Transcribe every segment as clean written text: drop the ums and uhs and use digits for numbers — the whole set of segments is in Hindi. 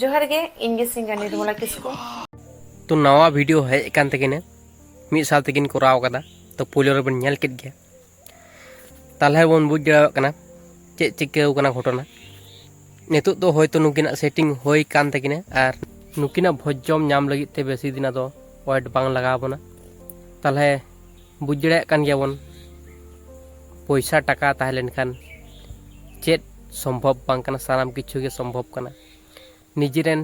जोहार गे इनगे सिंगा निर्मला किस्कू तो नवा वीडियो है एकान तकिन मिद साल तकिन कराव कदा तो पोलो रे बन नेल केद गया तालहे बन बुझ दाड़ा कना चे चिकाव कना घटना नितुक दो होयतो नुकिना सेटिंग होय कान तकिन आर नुकिना भोजम नाम लगित ते बेसी दिना दो वाइट बांग लगा बना तालहे बुझ दाड़ा कान गया बन पैसा टाका ताहलेन खान चेत संभव बांग कना साराम किछु के संभव कना निजेरेन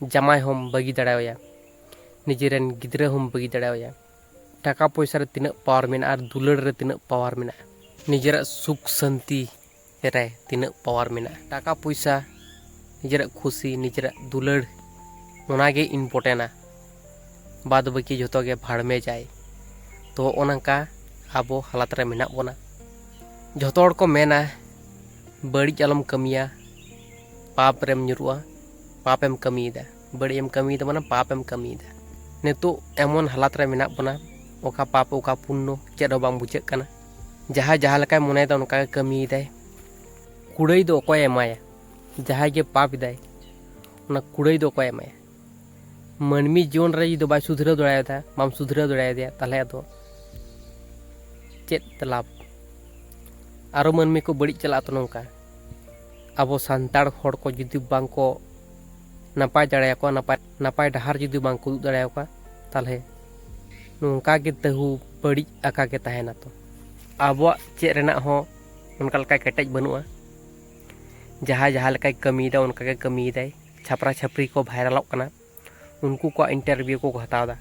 जमाय हम बगी दाड़ाया निजेरेन गिद्रा हम बगी दाड़ाया टाका पैसा रे तिना पावर मेना आर दुलड़ रे तिना पावर मेना निजेरा सुख शांति रे तिना पावर मेना टाका पैसा निजेरा खुशी निजेरा दुलड़ ओनागे इम्पोर्टेंट बाद बाकी जतो गे भाड़ में जाए तो ओनका आबो हालत रे मेना बोना जतो हड़ को मेना बड़ी आलम कमिया पाप रेम nyuruआ पापेम कमीदा बड़ीम कमीदा माना पापेम कमीदा नितो एमन हालात रे मेना बना ओका पाप ओका पुण्य चेद बांग बुझे कना जहाँ जहाँ लका मनेदा उनका कमीदा कुड़ई दो अकोय एमाया जहाँ के पाप दाय उना कुड़ई दो अकोय एमाया मनमी जीवन रे जो बाय सुधराव दड़ाया बाम सुधराव दड़ाया ताले दो चेद लाभ आरो मनमी को बड़ी चला तो नोंका अब सान्ताड़ हड़ को जुदी बांग को नपाय दाड़ाया को नपाय डहार जुदी बांग को उदुग दाड़ाया को ताले नोंका के तहु बड़ी आका के तहेना तो आबो चेद रेना हो उनका लका केटेज बनुआ जहाँ जहाँ लका कमीदा उनका के कमीदा छापरा छापरी को भाइरलोग कना उनको को इंटरव्यू को हतावदा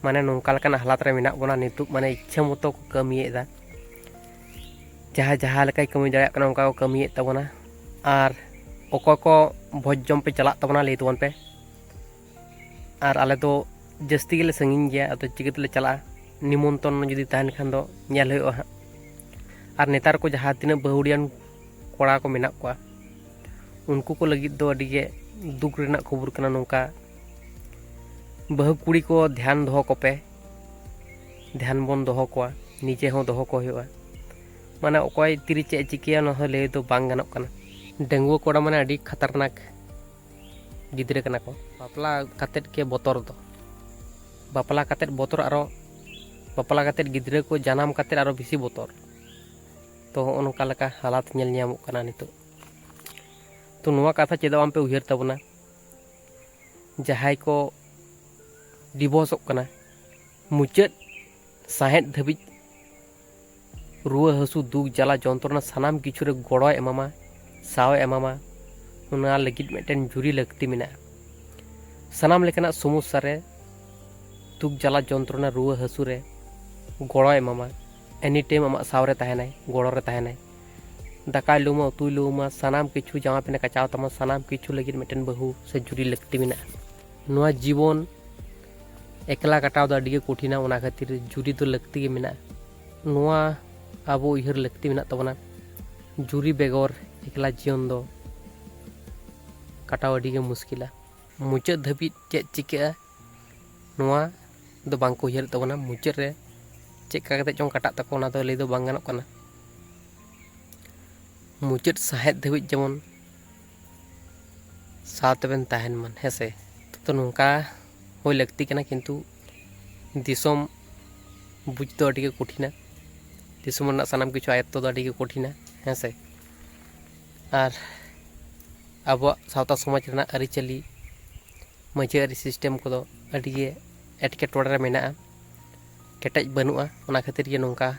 माने नोंका लका हालात रे मेना बोना नितुक माने इच्छा मतो को कमीएदा जहाँ जहाँ लका कमी दाड़ाया कना उनका को कमीए तबना आर ओको को भोजम पे चला तबना ले तबन पे आर आले तो जस्ती गेले संगिन गया तो चिकतले चला निमंत्रण जुदी तहन खान दो नेल होयो हा आर नेतार को जहाँ तिना बहुड़ियान कोड़ा को मेना को उनको को लगी दो अडिगे दुख रेना खबर कना नोंका बहु कुड़ी को ध्यान दोहो को पे ध्यान बन दोहो को निजे हो दोहो को होयो माने ओकोय तिरी चे चिकिया न हो ले तो बांग गानोक कना डेंगुआ कोड़ा माने अडी खतरनाक गिद्रे कना को बापला कातेट के बोतर दो बापला कातेट बोतर आरो बापला कातेट गिद्रे को जनाम कातेट आरो बेसी बोतर तो ओनका लका हालात नेल न्यामोक कना नितो तो नोवा कथा चेदा आम पे उहिर तबना जहाय को डिवोर्सोक कना मुचाद साहेद धबिज रुआ हसु दुख जला जंत्रणा सानाम किछु रे गड़ो एमामा साव एमामा उना लगित मेटेन जुरी लगती मेना सानाम लेकना समस्या रे दुख जला जंत्रणा रुआ हसु रे गड़ो एमामा एनी टाइम आमा साव रे तहनाय गड़ो रे तहनाय दाका लुमा उतु लुमा सानाम किछु जामा पेना कचाव तमा सानाम किछु लगित मेटेन बहु से जुरी लगती मेना नोआ जीवन एकला कटाव दा अडिगे कठिना उना खातिर जुरी तो लगती गे मेना नोआ आबो उहर लगती मेना तबना जुरी बेगर एकला जीवन दो कटाव अडिगे मुश्किला मुचाद धाबी चेद चिका नोआ दो बांग को उहर तबना मुचाद रे चेका कते चों कटा तको ना दो ले दो बांग गानोक कना मुचाद साहेद धाबी जेमन साथ बेन तहन मन हेसे तो नोंका होय लगती कना किंतु दिसोम बुझ तो अडिगे कठिना दिसोम रना सानाम किछु आयत्तो दो अडिगे कठिना हेसे आर आबो सावता समाज रना अरिचली मजारी सिस्टम को दो अडिगे एटके टोड़ा रे मेना केटेज बनुआ ओना खातिर गे नोंका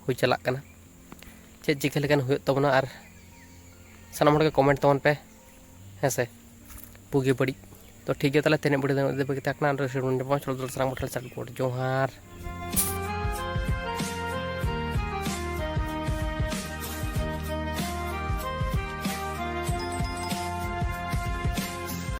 होय चला कना चेद चिका लेकन होय तबना आर सानाम हड़ के कमेंट तबन पे हेसे बुगे बड़ी तो ठीक है ताले तेने बड़ी दे बगे तकना जोहार।